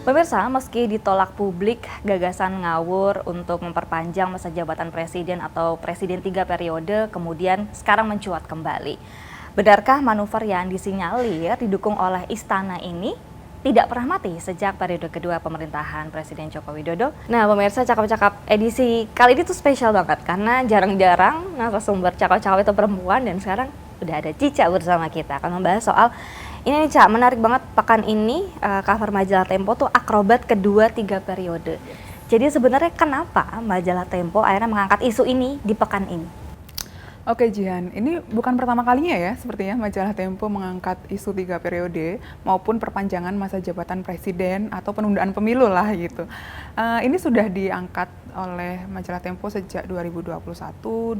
Pemirsa, meski ditolak publik, gagasan ngawur untuk memperpanjang masa jabatan presiden atau presiden 3 periode kemudian sekarang mencuat kembali. Benarkah manuver yang disinyalir didukung oleh istana ini tidak pernah mati sejak periode kedua pemerintahan Presiden Joko Widodo? Nah, pemirsa, cakap-cakap edisi kali ini tuh spesial banget karena jarang-jarang narasumber cakap-cakap itu perempuan, dan sekarang udah ada Cica bersama kita akan membahas soal ini nih, Cak, menarik banget pekan ini cover majalah Tempo tuh akrobat kedua 3 periode. Jadi sebenarnya kenapa majalah Tempo akhirnya mengangkat isu ini di pekan ini? Oke Jihan, ini bukan pertama kalinya ya sepertinya majalah Tempo mengangkat isu 3 periode maupun perpanjangan masa jabatan presiden atau penundaan pemilu lah gitu. Ini sudah diangkat oleh majalah Tempo sejak 2021,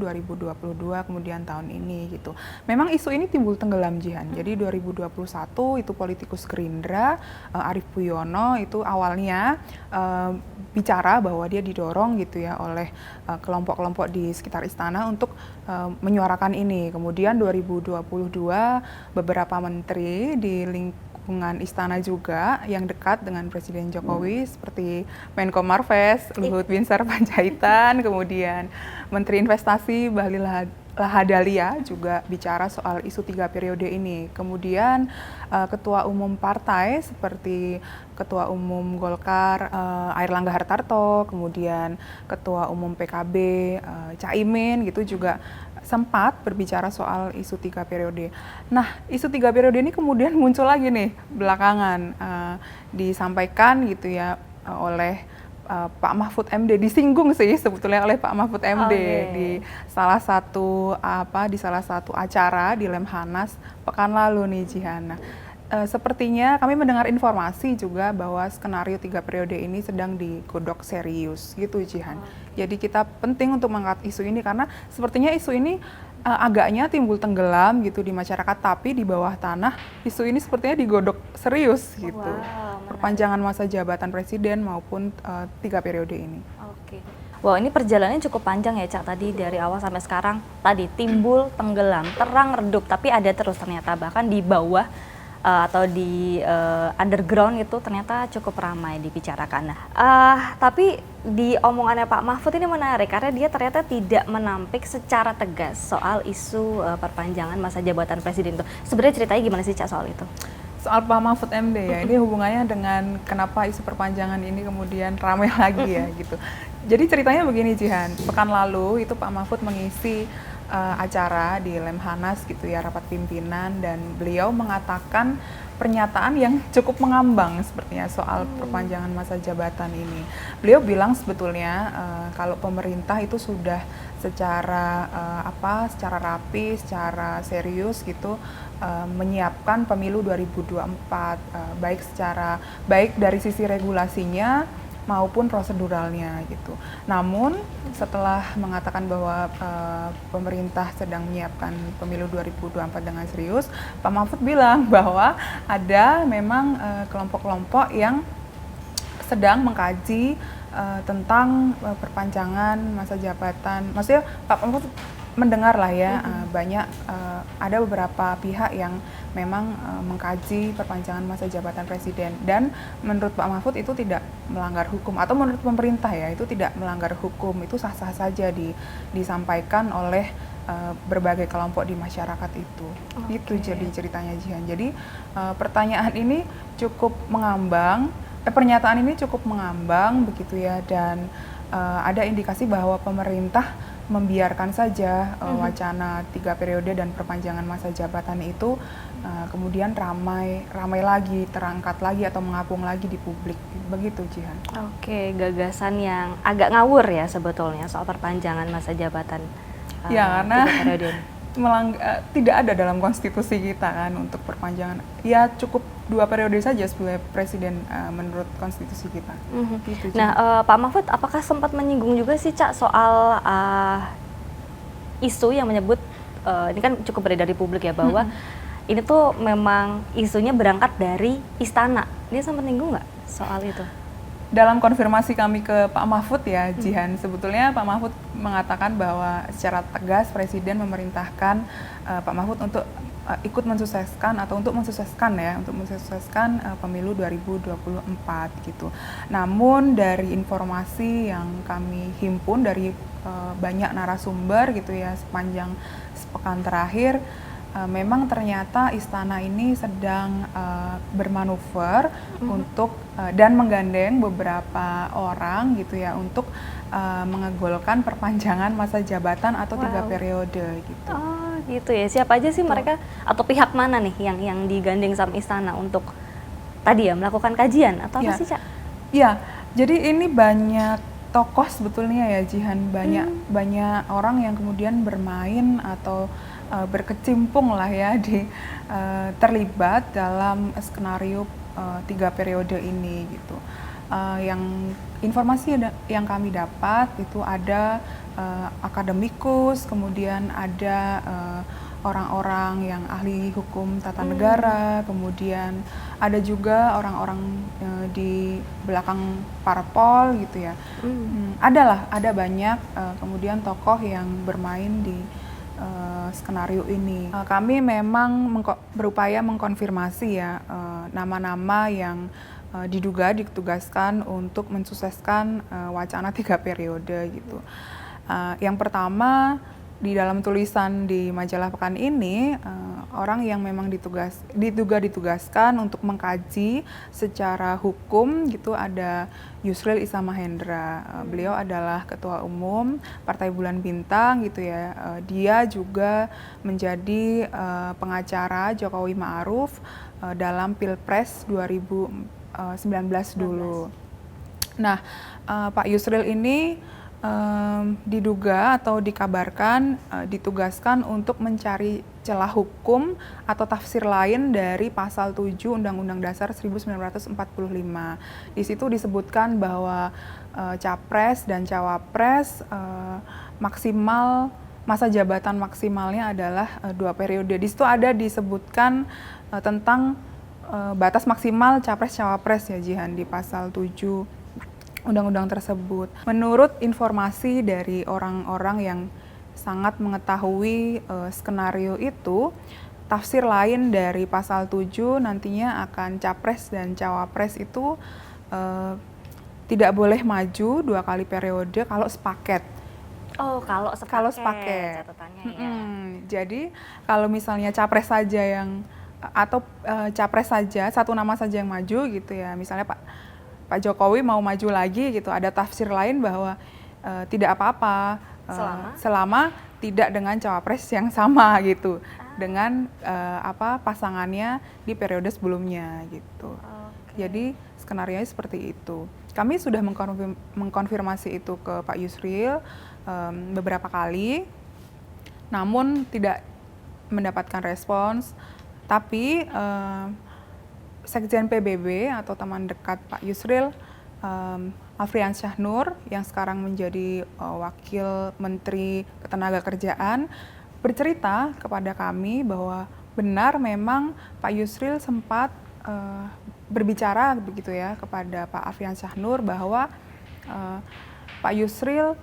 2022, kemudian tahun ini gitu. Memang isu ini timbul tenggelam Jihan. Jadi 2021 itu politikus Gerindra, Arief Puyono itu awalnya bicara bahwa dia didorong gitu ya oleh kelompok-kelompok di sekitar istana untuk menyuarakan ini. Kemudian 2022 beberapa menteri di lingkungan istana juga yang dekat dengan Presiden Jokowi seperti Menko Marves, Luhut Binsar Panjaitan, kemudian Menteri Investasi Bahlil Lahadalia juga bicara soal isu 3 periode ini. Kemudian ketua umum partai seperti ketua umum Golkar Airlangga Hartarto, kemudian ketua umum PKB Caimin gitu juga sempat berbicara soal isu 3 periode. Nah, isu 3 periode ini kemudian muncul lagi nih belakangan disampaikan gitu ya oleh Pak Mahfud MD, disinggung sih sebetulnya oleh Pak Mahfud MD di salah satu acara di Lemhanas pekan lalu nih Jihan. Sepertinya kami mendengar informasi juga bahwa skenario 3 periode ini sedang digodok serius gitu Jihan. Jadi kita penting untuk mengangkat isu ini karena sepertinya isu ini agaknya timbul tenggelam gitu di masyarakat, tapi di bawah tanah isu ini sepertinya digodok serius gitu. Perpanjangan masa jabatan presiden maupun 3 periode ini. Oke. Wow, ini perjalanannya cukup panjang ya, Cak. Tadi dari awal sampai sekarang tadi timbul, tenggelam, terang, redup, tapi ada terus ternyata bahkan di bawah atau di underground itu ternyata cukup ramai dibicarakan. Nah, tapi di omongannya Pak Mahfud ini menarik karena dia ternyata tidak menampik secara tegas soal isu perpanjangan masa jabatan presiden itu. Sebenarnya ceritanya gimana sih, Cak, soal itu? Soal Pak Mahfud MD ya, ini hubungannya dengan kenapa isu perpanjangan ini kemudian ramai lagi ya gitu. Jadi ceritanya begini Jihan, pekan lalu itu Pak Mahfud mengisi acara di Lemhanas gitu ya, rapat pimpinan, dan beliau mengatakan pernyataan yang cukup mengambang sepertinya soal perpanjangan masa jabatan ini. Beliau bilang sebetulnya kalau pemerintah itu sudah secara rapi, secara serius gitu menyiapkan pemilu 2024 baik dari sisi regulasinya maupun proseduralnya gitu. Namun setelah mengatakan bahwa pemerintah sedang menyiapkan pemilu 2024 dengan serius, Pak Mahfud bilang bahwa ada memang kelompok-kelompok yang sedang mengkaji tentang perpanjangan masa jabatan. Maksudnya Pak Mahfud mendengar lah ya, banyak ada beberapa pihak yang memang mengkaji perpanjangan masa jabatan presiden, dan menurut Pak Mahfud itu tidak melanggar hukum, atau menurut pemerintah ya itu tidak melanggar hukum, itu sah-sah saja disampaikan oleh berbagai kelompok di masyarakat itu. Itu jadi ceritanya Jihan. Jadi pertanyaan ini cukup mengambang, pernyataan ini cukup mengambang begitu ya, dan ada indikasi bahwa pemerintah membiarkan saja wacana 3 periode dan perpanjangan masa jabatan itu kemudian ramai lagi, terangkat lagi atau mengapung lagi di publik, begitu Jihan. Oke, gagasan yang agak ngawur ya sebetulnya soal perpanjangan masa jabatan. Ya, karena tidak ada dalam konstitusi kita kan untuk perpanjangan. Ya cukup 2 periode saja sebagai presiden menurut konstitusi kita. Gitu, nah, Pak Mahfud apakah sempat menyinggung juga sih, Cak, soal isu yang menyebut ini kan cukup beredar di publik ya bahwa ini tuh memang isunya berangkat dari istana. Dia sempat menyinggung nggak soal itu? Dalam konfirmasi kami ke Pak Mahfud ya Jihan, sebetulnya Pak Mahfud mengatakan bahwa secara tegas Presiden memerintahkan Pak Mahfud untuk ikut mensukseskan atau untuk mensukseskan pemilu 2024 gitu. Namun dari informasi yang kami himpun dari banyak narasumber gitu ya sepanjang sepekan terakhir, memang ternyata istana ini sedang bermanuver untuk dan menggandeng beberapa orang gitu ya untuk mengegolkan perpanjangan masa jabatan atau 3 periode gitu. Oh gitu ya, siapa aja sih mereka atau pihak mana nih yang digandeng sama istana untuk tadi ya melakukan kajian atau apa sih Cak? Ya, jadi ini banyak tokoh sebetulnya ya Jihan, banyak orang yang kemudian bermain atau berkecimpung lah ya di terlibat dalam skenario 3 periode ini gitu. Yang informasi yang kami dapat itu ada akademikus, kemudian ada orang-orang yang ahli hukum tata negara, kemudian ada juga orang-orang di belakang parpol gitu ya. Ada banyak kemudian tokoh yang bermain di skenario ini. Kami memang berupaya mengkonfirmasi ya nama-nama yang diduga ditugaskan untuk mensukseskan wacana 3 periode gitu. Yang pertama di dalam tulisan di majalah Pekan ini, orang yang memang diduga ditugaskan untuk mengkaji secara hukum gitu ada Yusril Issa Mahendra. Beliau adalah Ketua Umum Partai Bulan Bintang gitu ya. Dia juga menjadi pengacara Jokowi Ma'ruf dalam Pilpres 2019 dulu. Nah, Pak Yusril ini diduga atau dikabarkan ditugaskan untuk mencari celah hukum atau tafsir lain dari pasal 7 Undang-Undang Dasar 1945. Di situ disebutkan bahwa capres dan cawapres maksimal masa jabatan maksimalnya adalah 2 periode. Di situ ada disebutkan tentang batas maksimal capres cawapres ya Jihan di pasal 7 undang-undang tersebut. Menurut informasi dari orang-orang yang sangat mengetahui skenario itu, tafsir lain dari pasal 7 nantinya akan capres dan cawapres itu tidak boleh maju 2 kali periode kalau sepaket. Oh, kalau sepaket catatannya ya. Jadi kalau misalnya capres saja yang atau capres saja satu nama saja yang maju gitu ya, misalnya Pak Jokowi mau maju lagi gitu, ada tafsir lain bahwa tidak apa-apa selama tidak dengan cawapres yang sama gitu, dengan pasangannya di periode sebelumnya gitu. Jadi skenario seperti itu. Kami sudah mengkonfirmasi itu ke Pak Yusril beberapa kali, namun tidak mendapatkan respons. Tapi Sekjen PBB atau teman dekat Pak Yusril, Afriansyah Nur yang sekarang menjadi Wakil Menteri Ketenagakerjaan, bercerita kepada kami bahwa benar memang Pak Yusril sempat berbicara begitu ya kepada Pak Afriansyah Nur bahwa Pak Yusril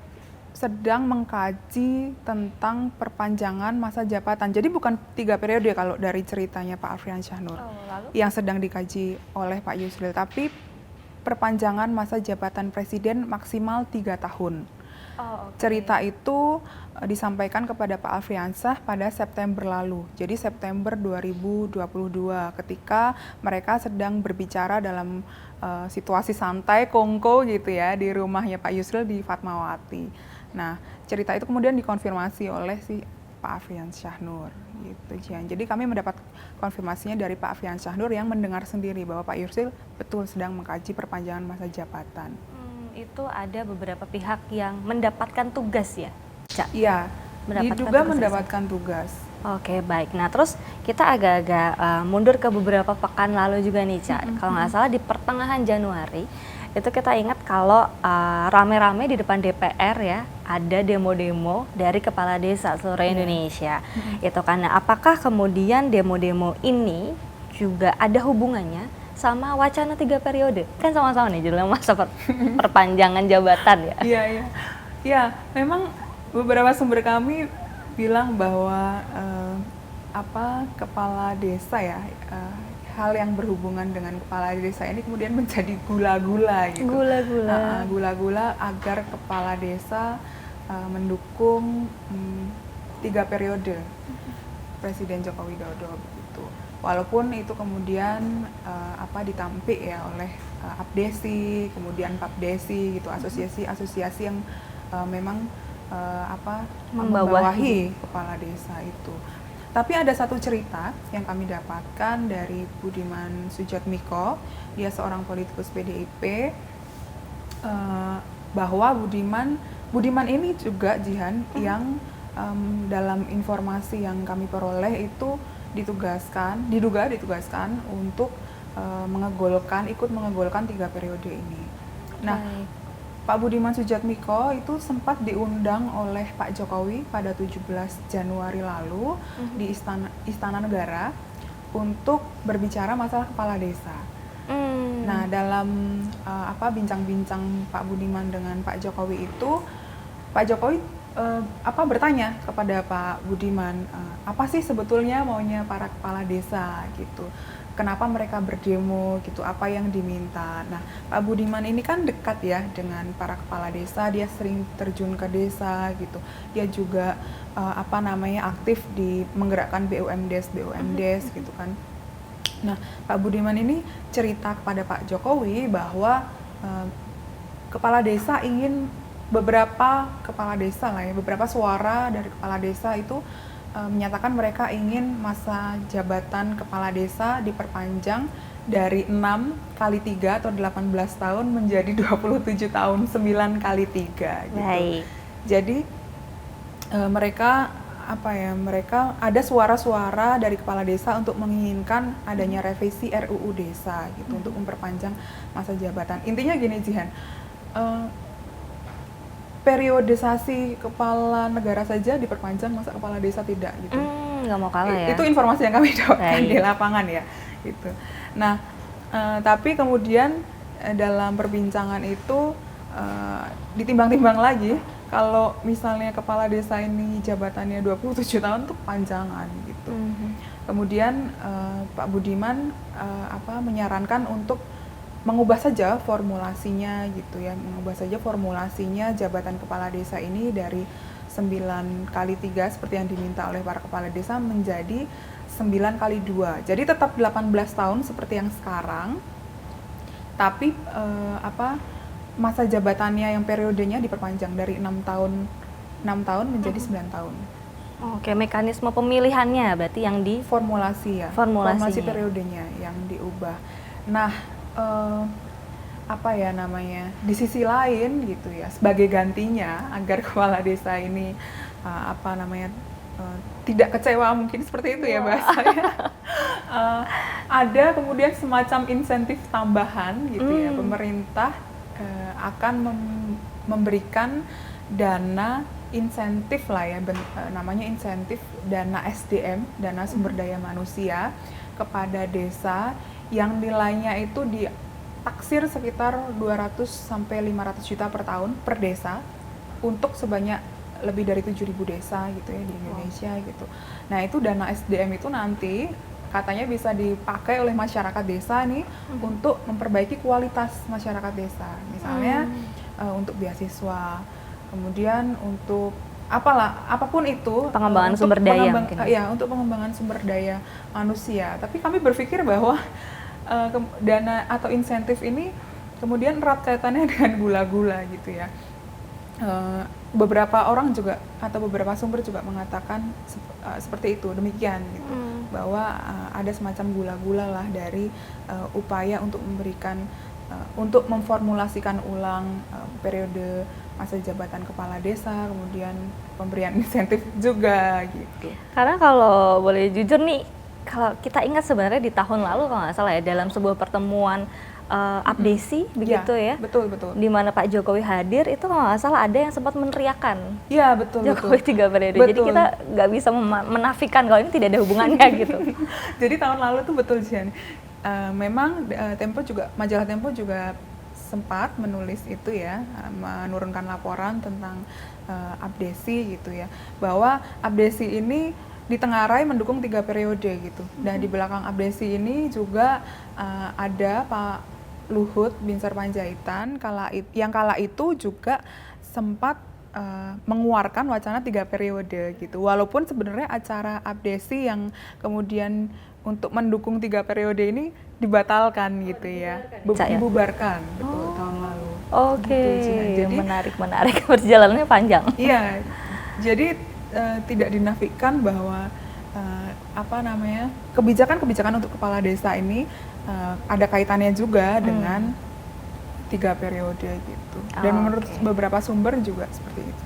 sedang mengkaji tentang perpanjangan masa jabatan. Jadi bukan 3 periode kalau dari ceritanya Pak Afriansyah Nur yang sedang dikaji oleh Pak Yusril, tapi perpanjangan masa jabatan presiden maksimal 3 tahun. Cerita itu disampaikan kepada Pak Afriansyah pada September lalu. Jadi September 2022 ketika mereka sedang berbicara dalam situasi santai kongko gitu ya di rumahnya Pak Yusril di Fatmawati. Nah, cerita itu kemudian dikonfirmasi oleh si Pak Afriansyah Nur gitu, Jian. Jadi kami mendapat konfirmasinya dari Pak Afriansyah Nur yang mendengar sendiri bahwa Pak Yusril betul sedang mengkaji perpanjangan masa jabatan. Itu ada beberapa pihak yang mendapatkan tugas ya, Cak? Iya, diduga mendapatkan tugas. Oke, baik. Nah, terus kita agak-agak mundur ke beberapa pekan lalu juga nih, Cak. Kalau nggak salah di pertengahan Januari, itu kita ingat kalau rame-rame di depan DPR ya, ada demo-demo dari kepala desa seluruh Indonesia. Itu karena apakah kemudian demo-demo ini juga ada hubungannya sama wacana 3 periode? Kan sama-sama nih judulnya masa perpanjangan jabatan ya. Iya, memang beberapa sumber kami bilang bahwa kepala desa ya, hal yang berhubungan dengan kepala desa ini kemudian menjadi gula-gula gitu. Gula-gula agar kepala desa mendukung 3 periode Presiden Joko Widodo begitu. Walaupun itu kemudian ditampik ya oleh Abdesi, kemudian Papdesi gitu, asosiasi-asosiasi yang memang membawahi kepala desa itu. Tapi ada satu cerita yang kami dapatkan dari Budiman Sujatmiko, dia seorang politikus PDIP, bahwa Budiman ini juga Jihan yang dalam informasi yang kami peroleh itu diduga ditugaskan untuk ikut mengegolkan 3 periode ini. Nah, Pak Budiman Sujatmiko itu sempat diundang oleh Pak Jokowi pada 17 Januari lalu di Istana Negara untuk berbicara masalah kepala desa. Nah, dalam bincang-bincang Pak Budiman dengan Pak Jokowi itu, Pak Jokowi bertanya kepada Pak Budiman, apa sih sebetulnya maunya para kepala desa gitu. Kenapa mereka berdemo gitu, apa yang diminta. Nah, Pak Budiman ini kan dekat ya dengan para kepala desa, dia sering terjun ke desa gitu. Dia juga aktif di menggerakkan BUMDes gitu kan. Nah, Pak Budiman ini cerita kepada Pak Jokowi bahwa kepala desa ingin beberapa suara dari kepala desa itu menyatakan mereka ingin masa jabatan kepala desa diperpanjang dari 6 kali 3 atau 18 tahun menjadi 27 tahun 9 kali 3 gitu. Baik. Jadi mereka ada suara-suara dari kepala desa untuk menginginkan adanya revisi RUU desa gitu untuk memperpanjang masa jabatan. Intinya gini Jihan, periodisasi kepala negara saja diperpanjang, masa kepala desa tidak gitu. Nggak mau kalah ya. Itu informasi yang kami dapatkan di lapangan ya gitu. Nah, tapi kemudian dalam perbincangan itu ditimbang-timbang lagi, kalau misalnya kepala desa ini jabatannya 27 tahun tuh panjangan gitu. Kemudian Pak Budiman menyarankan untuk mengubah saja formulasinya gitu ya, jabatan kepala desa ini dari 9 kali 3 seperti yang diminta oleh para kepala desa menjadi 9 kali 2. Jadi tetap 18 tahun seperti yang sekarang, tapi masa jabatannya yang periodenya diperpanjang dari 6 tahun menjadi 9 tahun. Oke, mekanisme pemilihannya berarti yang di formulasi periodenya yang diubah. Nah, di sisi lain gitu ya, sebagai gantinya agar kepala desa ini tidak kecewa, mungkin seperti itu ya bahasanya. Ada kemudian semacam insentif tambahan gitu ya, pemerintah akan memberikan dana insentif lah ya, namanya insentif dana SDM, dana sumber daya manusia kepada desa yang nilainya itu ditaksir sekitar 200 sampai 500 juta per tahun per desa untuk sebanyak lebih dari 7.000 desa gitu ya di Indonesia gitu. Nah, itu dana SDM itu nanti katanya bisa dipakai oleh masyarakat desa nih untuk memperbaiki kualitas masyarakat desa. Misalnya untuk beasiswa, kemudian untuk apapun itu, pengembangan sumber daya mungkin. Ya, untuk pengembangan sumber daya manusia. Tapi kami berpikir bahwa dana atau insentif ini kemudian erat kaitannya dengan gula-gula gitu ya. Beberapa orang juga atau beberapa sumber juga mengatakan seperti itu, demikian gitu. Bahwa ada semacam gula-gula lah dari upaya untuk untuk memformulasikan ulang periode masa jabatan kepala desa, kemudian pemberian insentif juga gitu. Karena kalau boleh jujur nih, kalau kita ingat sebenarnya di tahun lalu kalau nggak salah ya, dalam sebuah pertemuan Abdesi begitu ya, betul. Di mana Pak Jokowi hadir, itu kalau nggak salah ada yang sempat meneriakan. Iya, betul. Jokowi 3 periode. Jadi kita nggak bisa menafikan kalau ini tidak ada hubungannya gitu. Jadi tahun lalu tuh betul Jen. Memang majalah Tempo juga sempat menulis itu ya, menurunkan laporan tentang Abdesi gitu ya, bahwa Abdesi ini ditengarai mendukung 3 periode gitu. Dan di belakang Abdesi ini juga ada Pak Luhut Binsar Panjaitan yang kala itu juga sempat mengeluarkan wacana 3 periode gitu. Walaupun sebenarnya acara Abdesi yang kemudian untuk mendukung 3 periode ini dibatalkan gitu ya. Dibubarkan, betul, tahun lalu. Oke, Gitu, jadi menarik perjalanannya panjang. iya, jadi tidak dinafikan bahwa kebijakan-kebijakan untuk kepala desa ini ada kaitannya juga dengan 3 periode gitu. Dan menurut beberapa sumber juga seperti itu.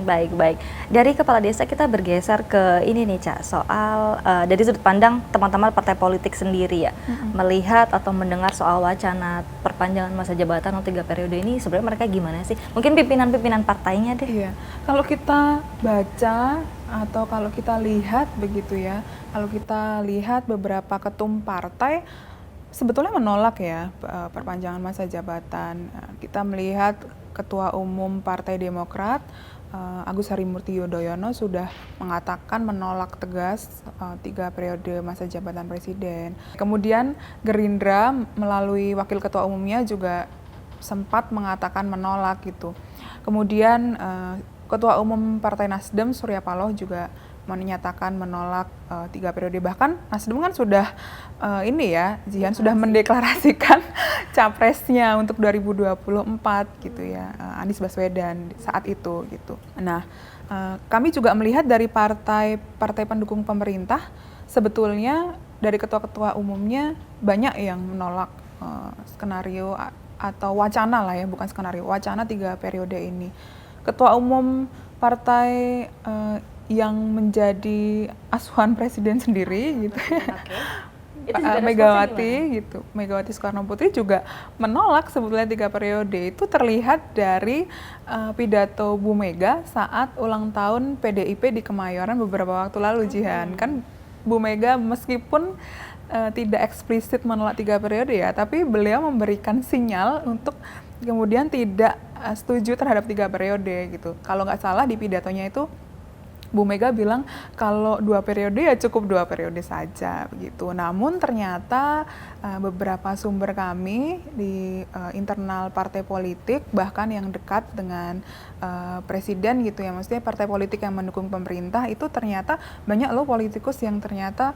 Baik. Dari kepala desa kita bergeser ke ini nih, Ca, soal dari sudut pandang teman-teman partai politik sendiri ya, melihat atau mendengar soal wacana perpanjangan masa jabatan untuk 3 periode ini, sebenarnya mereka gimana sih? Mungkin pimpinan-pimpinan partainya deh. Iya, kalau kita baca atau kalau kita lihat begitu ya, kalau kita lihat beberapa ketum partai sebetulnya menolak ya perpanjangan masa jabatan. Kita melihat Ketua Umum Partai Demokrat Agus Harimurti Yudhoyono sudah mengatakan menolak tegas 3 periode masa jabatan presiden. Kemudian Gerindra melalui wakil ketua umumnya juga sempat mengatakan menolak gitu. Kemudian Ketua Umum Partai Nasdem Surya Paloh juga menyatakan menolak 3 periode. Bahkan Nasdem kan sudah Jihan sudah mendeklarasikan capresnya untuk 2024 gitu ya, Anies Baswedan saat itu gitu. Nah, kami juga melihat dari partai pendukung pemerintah sebetulnya dari ketua-ketua umumnya banyak yang menolak skenario atau wacana lah ya, bukan skenario, wacana 3 periode ini. Ketua umum partai yang menjadi asuhan presiden sendiri gitu ya. Megawati Soekarno Putri juga menolak sebetulnya 3 periode. Itu terlihat dari pidato Bu Mega saat ulang tahun PDIP di Kemayoran beberapa waktu lalu, Jihan. Kan Bu Mega meskipun tidak eksplisit menolak 3 periode ya, tapi beliau memberikan sinyal untuk kemudian tidak setuju terhadap 3 periode gitu. Kalau nggak salah di pidatonya itu Bu Mega bilang kalau 2 periode ya cukup 2 periode saja begitu. Namun ternyata beberapa sumber kami di internal partai politik bahkan yang dekat dengan presiden gitu ya, maksudnya partai politik yang mendukung pemerintah itu ternyata banyak loh politikus yang ternyata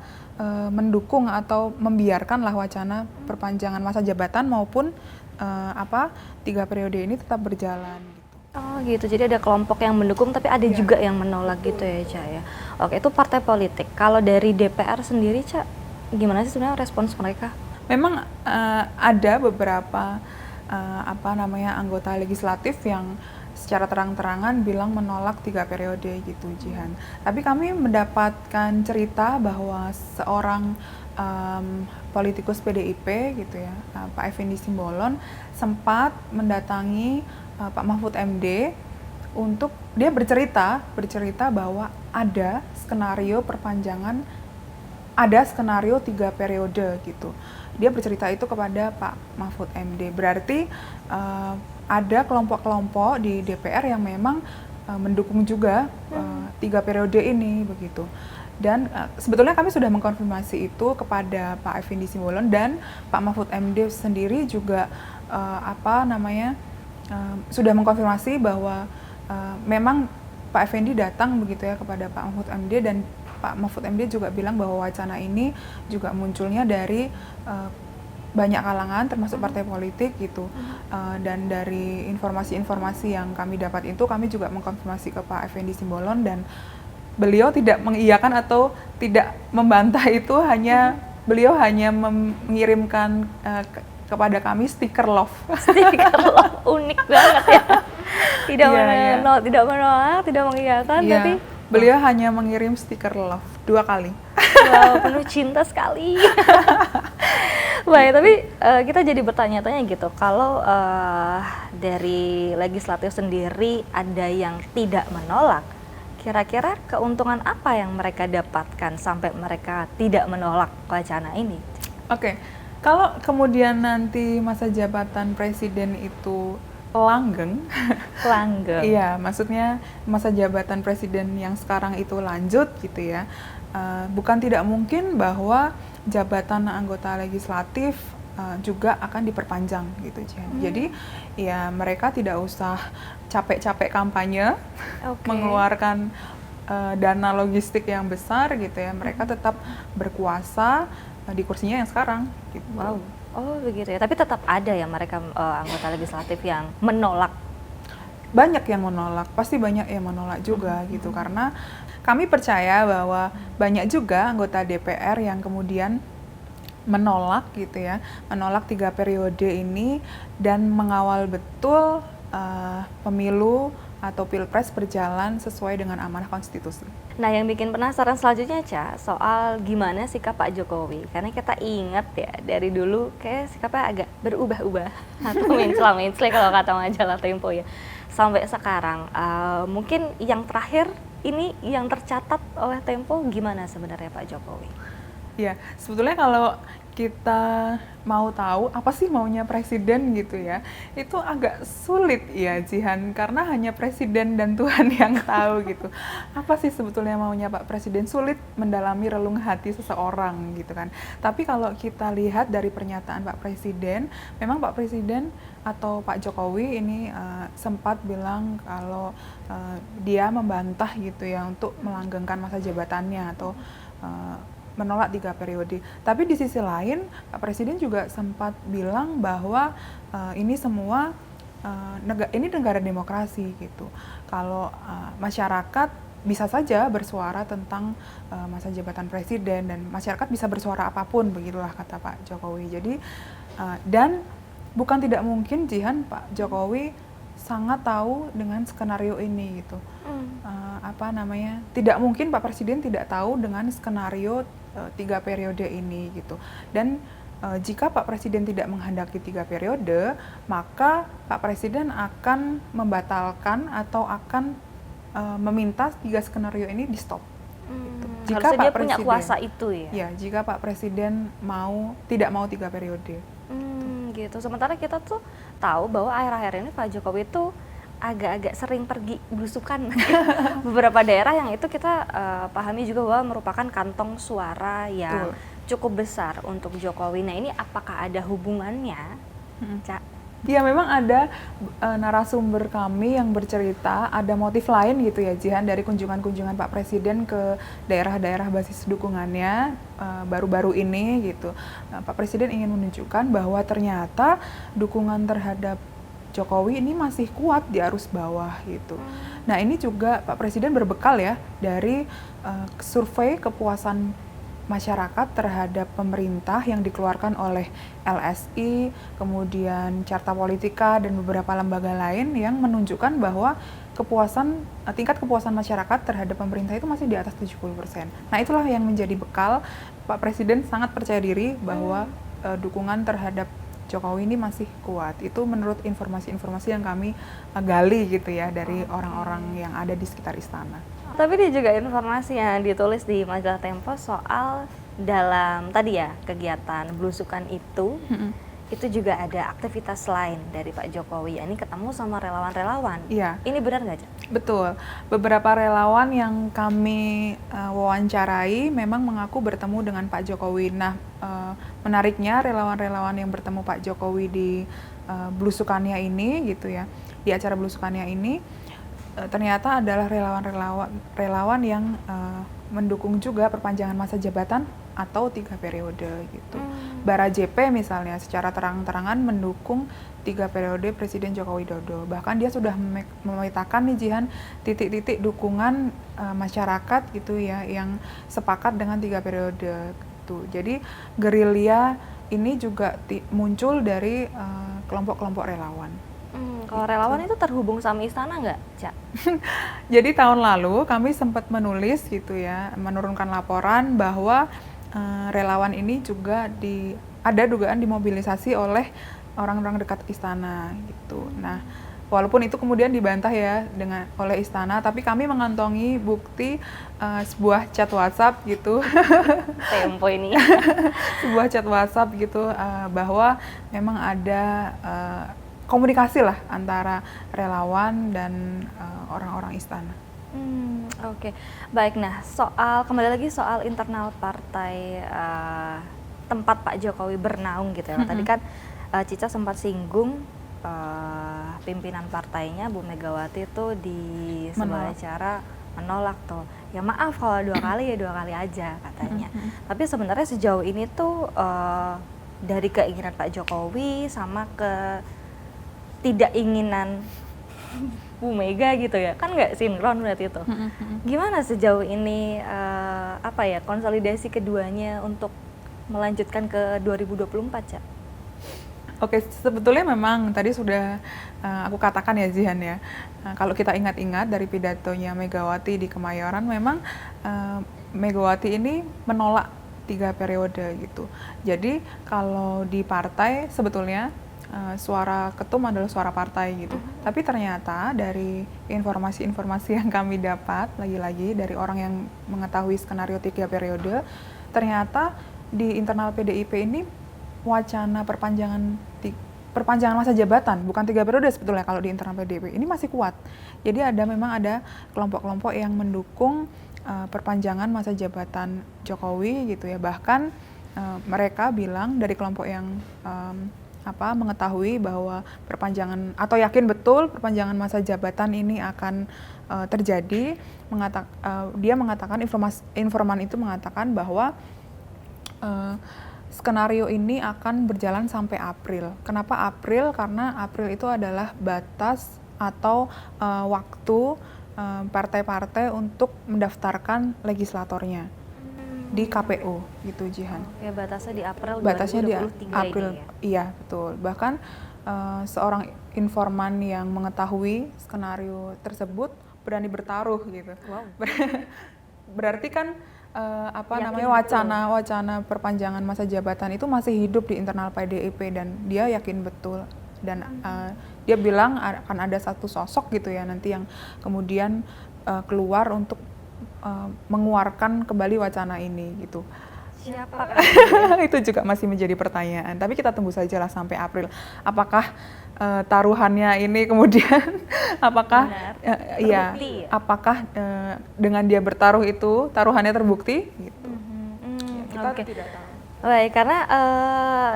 mendukung atau membiarkan lah wacana perpanjangan masa jabatan maupun 3 periode ini tetap berjalan. Oh gitu, jadi ada kelompok yang mendukung tapi ada juga yang menolak gitu ya, Ca ya. Oke, itu partai politik. Kalau dari DPR sendiri, Ca, gimana sih sebenarnya respons mereka? Memang ada beberapa anggota legislatif yang secara terang-terangan bilang menolak 3 periode gitu, Jihan. Tapi kami mendapatkan cerita bahwa seorang politikus PDIP gitu ya, Pak Effendi Simbolon sempat mendatangi Pak Mahfud MD untuk dia bercerita bahwa ada skenario perpanjangan, ada skenario 3 periode gitu. Dia bercerita itu kepada Pak Mahfud MD. Berarti ada kelompok-kelompok di DPR yang memang mendukung juga 3 periode ini begitu. Dan sebetulnya kami sudah mengkonfirmasi itu kepada Pak Effendi Simbolon dan Pak Mahfud MD sendiri juga sudah mengkonfirmasi bahwa memang Pak Effendi datang begitu ya kepada Pak Mahfud MD dan Pak Mahfud MD juga bilang bahwa wacana ini juga munculnya dari banyak kalangan termasuk partai politik gitu. Dan dari informasi-informasi yang kami dapat itu kami juga mengkonfirmasi ke Pak Effendi Simbolon dan beliau tidak mengiyakan atau tidak membantah itu, beliau hanya mengirimkan kepada kami stiker love. Stiker love, unik banget ya. Tidak menolak, tidak mengiyakan, tapi beliau hanya mengirim stiker love 2 kali. Wow, penuh cinta sekali. Baik, tapi kita jadi bertanya-tanya gitu, kalau dari legislatif sendiri ada yang tidak menolak, kira-kira keuntungan apa yang mereka dapatkan sampai mereka tidak menolak wacana ini? Oke. Kalau kemudian nanti masa jabatan presiden itu langgeng. Langgeng. Iya, maksudnya masa jabatan presiden yang sekarang itu lanjut gitu ya. Bukan tidak mungkin bahwa jabatan anggota legislatif juga akan diperpanjang gitu, Jihan. Jadi ya mereka tidak usah capek-capek kampanye, Oke. mengeluarkan dana logistik yang besar gitu ya. Mereka tetap berkuasa di kursinya yang sekarang gitu. Wow. Oh begitu ya. Tapi tetap ada ya mereka anggota legislatif yang menolak. Banyak yang menolak, pasti banyak yang menolak juga gitu, karena kami percaya bahwa banyak juga anggota DPR yang kemudian menolak gitu ya, menolak 3 periode ini dan mengawal betul pemilu atau pilpres berjalan sesuai dengan amanah konstitusi. Nah, yang bikin penasaran selanjutnya, Ca, soal gimana sikap Pak Jokowi. Karena kita ingat ya, dari dulu kayak sikapnya agak berubah-ubah. Atau mencela-mencela kalau kata majalah Tempo ya. Sampai sekarang, mungkin yang terakhir ini yang tercatat oleh Tempo gimana sebenarnya Pak Jokowi? Ya, sebetulnya kalau kita mau tahu apa sih maunya presiden gitu ya, itu agak sulit ya Jihan, karena hanya presiden dan Tuhan yang tahu gitu. Apa sih sebetulnya maunya Pak Presiden, sulit mendalami relung hati seseorang gitu kan. Tapi kalau kita lihat dari pernyataan Pak Presiden, memang Pak Presiden atau Pak Jokowi ini sempat bilang kalau dia membantah gitu ya untuk melanggengkan masa jabatannya atau menolak 3 periode. Tapi di sisi lain, Pak Presiden juga sempat bilang bahwa ini semua ini negara demokrasi gitu. Kalau masyarakat bisa saja bersuara tentang masa jabatan presiden dan masyarakat bisa bersuara apapun, begitulah kata Pak Jokowi. Jadi dan bukan tidak mungkin Jihan, Pak Jokowi sangat tahu dengan skenario ini gitu. Tidak mungkin Pak Presiden tidak tahu dengan skenario 3 periode ini gitu. Dan jika Pak Presiden tidak menghendaki 3 periode, maka Pak Presiden akan membatalkan atau akan meminta 3 skenario ini di stop. Gitu. Jika harusnya Pak dia punya kuasa itu ya? Ya, jika Pak Presiden tidak mau 3 periode. Gitu. Sementara kita tuh tahu bahwa akhir-akhir ini Pak Jokowi itu agak-agak sering pergi belusukan beberapa daerah yang itu kita pahami juga bahwa merupakan kantong suara yang cukup besar untuk Jokowi. Nah ini apakah ada hubungannya, Cak? Ya memang ada narasumber kami yang bercerita ada motif lain gitu ya Jihan dari kunjungan-kunjungan Pak Presiden ke daerah-daerah basis dukungannya baru-baru ini gitu. Pak Presiden ingin menunjukkan bahwa ternyata dukungan terhadap Jokowi ini masih kuat di arus bawah gitu. Nah ini juga Pak Presiden berbekal ya dari survei kepuasan masyarakat terhadap pemerintah yang dikeluarkan oleh LSI, kemudian Carta Politika dan beberapa lembaga lain yang menunjukkan bahwa tingkat kepuasan masyarakat terhadap pemerintah itu masih di atas 70%. Nah itulah yang menjadi bekal Pak Presiden sangat percaya diri bahwa dukungan terhadap Jokowi ini masih kuat. Itu menurut informasi-informasi yang kami gali gitu ya dari orang-orang yang ada di sekitar istana. Tapi dia juga informasi yang ditulis di majalah Tempo soal dalam tadi ya kegiatan belusukan itu juga ada aktivitas lain dari Pak Jokowi. Ini ketemu sama relawan-relawan. Iya. Ini benar nggak, Cak? Betul. Beberapa relawan yang kami wawancarai memang mengaku bertemu dengan Pak Jokowi. Nah, menariknya relawan-relawan yang bertemu Pak Jokowi di belusukannya ini gitu ya, di acara belusukannya ini ternyata adalah relawan yang mendukung juga perpanjangan masa jabatan atau 3 periode gitu. Bara JP misalnya secara terang-terangan mendukung 3 periode Presiden Joko Widodo. Bahkan dia sudah memetakan nih Jihan titik-titik dukungan masyarakat gitu ya yang sepakat dengan 3 periode gitu. Jadi gerilya ini juga muncul dari kelompok-kelompok relawan. Kalau relawan itu terhubung sama istana nggak, Cak? Jadi tahun lalu kami sempat menulis gitu ya, menurunkan laporan bahwa relawan ini juga ada dugaan dimobilisasi oleh orang-orang dekat istana gitu. Nah, walaupun itu kemudian dibantah ya oleh istana, tapi kami mengantongi bukti sebuah chat WhatsApp gitu. Tempo ini. Sebuah chat WhatsApp gitu bahwa memang ada komunikasi lah antara relawan dan orang-orang istana. Oke. Baik, nah kembali lagi soal internal partai, tempat Pak Jokowi bernaung gitu ya. Tadi kan Cica sempat singgung pimpinan partainya Bu Megawati itu di sebuah acara menolak tuh. Ya maaf kalau 2 kali ya 2 kali aja katanya. Tapi sebenarnya sejauh ini tuh dari keinginan Pak Jokowi sama ke tidak inginan Bu Mega gitu ya, kan nggak sinkron berarti itu. Gimana sejauh ini konsolidasi keduanya untuk melanjutkan ke 2024, Cak? Oke, sebetulnya memang tadi sudah aku katakan ya Zihan ya, kalau kita ingat-ingat dari pidatonya Megawati di Kemayoran, memang Megawati ini menolak 3 periode gitu. Jadi kalau di partai sebetulnya suara ketum adalah suara partai gitu. Tapi ternyata dari informasi-informasi yang kami dapat, lagi-lagi dari orang yang mengetahui skenario 3 periode, ternyata di internal PDIP ini wacana perpanjangan masa jabatan, bukan 3 periode sebetulnya kalau di internal PDIP, ini masih kuat. Jadi memang ada kelompok-kelompok yang mendukung perpanjangan masa jabatan Jokowi gitu ya. Bahkan mereka bilang dari kelompok yang mengetahui bahwa perpanjangan atau yakin betul perpanjangan masa jabatan ini akan terjadi, dia mengatakan, informan itu mengatakan bahwa skenario ini akan berjalan sampai April. Kenapa April? Karena April itu adalah batas atau waktu partai-partai untuk mendaftarkan legislatornya di KPU gitu, Jihan. Ya, batasnya di April 2023 batasnya di April, ini ya? Iya betul. Bahkan seorang informan yang mengetahui skenario tersebut berani bertaruh gitu. Wow. Berarti kan wacana perpanjangan masa jabatan itu masih hidup di internal PDIP dan dia yakin betul, dan dia bilang akan ada satu sosok gitu ya nanti yang kemudian keluar untuk mengeluarkan kembali wacana ini gitu. Siapa kan? Itu juga masih menjadi pertanyaan. Tapi kita tunggu sajalah sampai April. Apakah taruhannya ini kemudian apakah dengan dia bertaruh itu taruhannya terbukti? Gitu. Kita tidak tahu. Baik, karena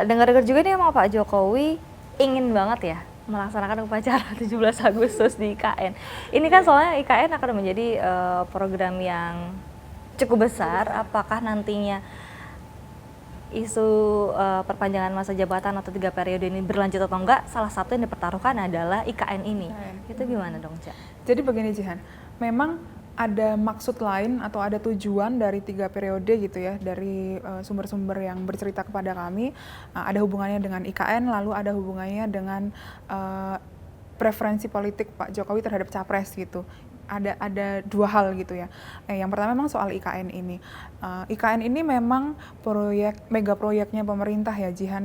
dengar-dengar juga nih sama Pak Jokowi ingin banget ya melaksanakan upacara 17 Agustus di IKN. Ini kan soalnya IKN akan menjadi program yang cukup besar. Apakah nantinya isu perpanjangan masa jabatan atau 3 periode ini berlanjut atau enggak, salah satu yang dipertaruhkan adalah IKN ini. Itu gimana dong, Cak? Jadi begini, Jihan, memang ada maksud lain atau ada tujuan dari 3 periode gitu ya, dari sumber-sumber yang bercerita kepada kami. Ada hubungannya dengan IKN, lalu ada hubungannya dengan preferensi politik Pak Jokowi terhadap capres gitu. Ada 2 hal gitu ya. Yang pertama memang soal IKN ini. IKN ini memang mega proyeknya pemerintah ya, Jihan,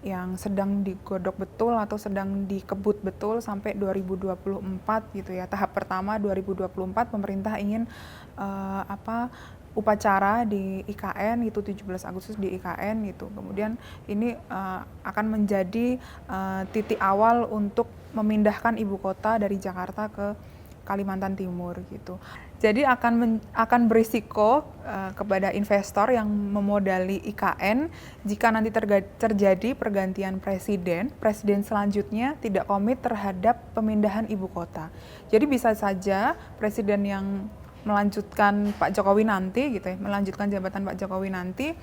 yang sedang digodok betul atau sedang dikebut betul sampai 2024 gitu ya. Tahap pertama 2024 pemerintah ingin upacara di IKN itu 17 Agustus di IKN gitu. Kemudian ini akan menjadi titik awal untuk memindahkan ibu kota dari Jakarta ke Kalimantan Timur gitu. Jadi akan berisiko kepada investor yang memodali IKN jika nanti terjadi pergantian presiden selanjutnya tidak komit terhadap pemindahan ibu kota. Jadi bisa saja presiden yang melanjutkan Pak Jokowi nanti gitu ya, melanjutkan jabatan Pak Jokowi nanti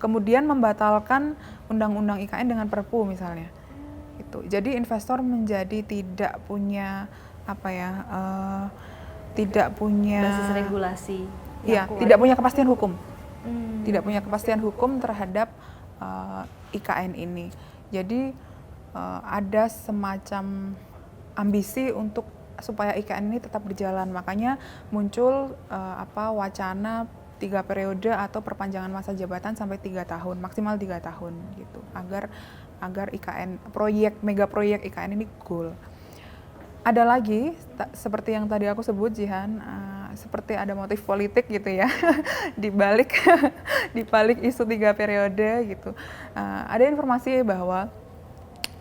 kemudian membatalkan undang-undang IKN dengan Perpu misalnya. Gitu. Jadi investor menjadi tidak punya tidak punya basis regulasi. Ya, tidak punya kepastian hukum. Tidak punya kepastian hukum terhadap IKN ini. Jadi ada semacam ambisi supaya IKN ini tetap berjalan. Makanya muncul wacana 3 periode atau perpanjangan masa jabatan sampai 3 tahun, maksimal 3 tahun gitu. Agar IKN mega proyek IKN ini goal. Ada lagi, seperti yang tadi aku sebut, Jihan, seperti ada motif politik gitu ya, di balik isu 3 periode gitu. Ada informasi bahwa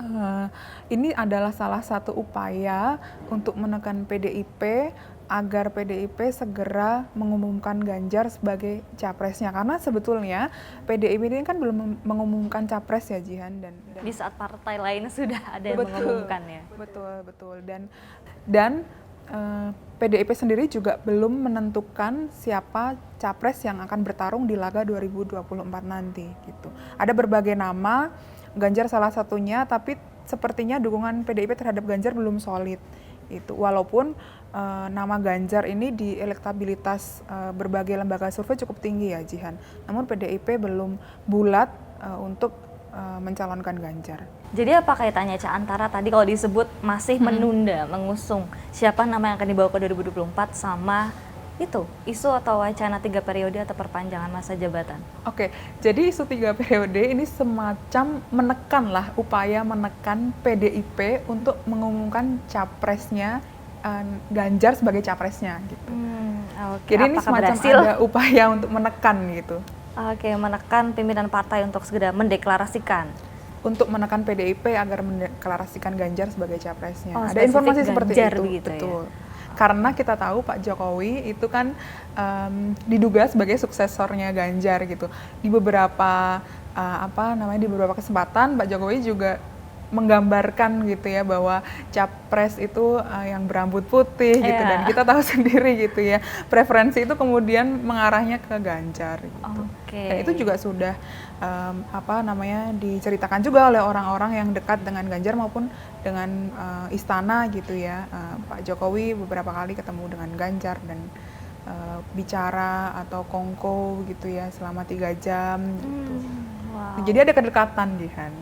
Eh, ini adalah salah satu upaya untuk menekan PDIP agar PDIP segera mengumumkan Ganjar sebagai capresnya. Karena sebetulnya PDIP ini kan belum mengumumkan capres ya, Jihan. Di saat partai lain sudah ada yang mengumumkan ya. Betul. Dan PDIP sendiri juga belum menentukan siapa capres yang akan bertarung di laga 2024 nanti gitu. Ada berbagai nama, Ganjar salah satunya, tapi sepertinya dukungan PDIP terhadap Ganjar belum solid. Itu walaupun nama Ganjar ini di elektabilitas berbagai lembaga survei cukup tinggi ya, Jihan. Namun PDIP belum bulat untuk mencalonkan Ganjar. Jadi apa kaitannya Ca antara tadi kalau disebut masih menunda mengusung siapa nama yang akan dibawa ke 2024 sama itu isu atau wacana 3 periode atau perpanjangan masa jabatan? Oke, jadi isu 3 periode ini semacam upaya menekan PDIP untuk mengumumkan capresnya Ganjar sebagai capresnya gitu. Oke. Jadi ini Apakah semacam berhasil? ada upaya untuk menekan gitu. Oke, menekan pimpinan partai untuk segera mendeklarasikan. Untuk menekan PDIP agar mendeklarasikan Ganjar sebagai capresnya. Oh, Ada informasi spesifik seperti Ganjar itu, begitu ya? betul. Karena kita tahu Pak Jokowi itu kan diduga sebagai suksesornya Ganjar gitu. Di beberapa di beberapa kesempatan Pak Jokowi juga menggambarkan gitu ya bahwa capres itu yang berambut putih gitu, dan kita tahu sendiri gitu ya preferensi itu kemudian mengarahnya ke Ganjar gitu. Dan itu juga sudah diceritakan juga oleh orang-orang yang dekat dengan Ganjar maupun dengan istana gitu ya. Pak Jokowi beberapa kali ketemu dengan Ganjar dan bicara atau kongko gitu ya selama 3 jam gitu. Wow. Jadi ada kedekatan, Jihan.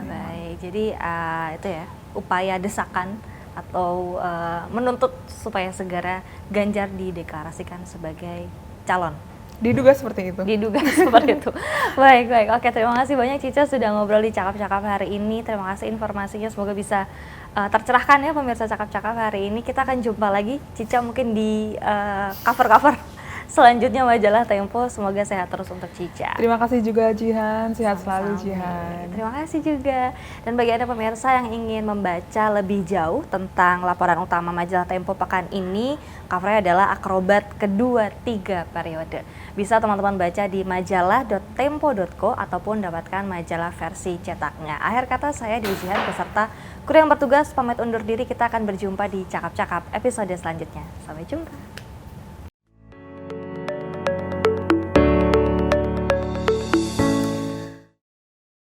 Baik, jadi itu ya upaya desakan atau menuntut supaya segera Ganjar dideklarasikan sebagai calon. Diduga seperti itu. Diduga seperti itu. Baik. Oke, terima kasih banyak Cica sudah ngobrol di Cakap-Cakap hari ini. Terima kasih informasinya, semoga bisa tercerahkan ya pemirsa Cakap-Cakap hari ini. Kita akan jumpa lagi Cica mungkin di cover-cover selanjutnya majalah Tempo. Semoga sehat terus untuk Cica. Terima kasih juga Jihan, sehat selalu Jihan. Terima kasih juga. Dan bagi Anda pemirsa yang ingin membaca lebih jauh tentang laporan utama majalah Tempo pekan ini, covernya adalah akrobat kedua 3 periode. Bisa teman-teman baca di majalah.tempo.co ataupun dapatkan majalah versi cetaknya. Akhir kata saya Dewi Jihan beserta kru yang bertugas pamit undur diri. Kita akan berjumpa di Cakap-Cakap episode selanjutnya. Sampai jumpa.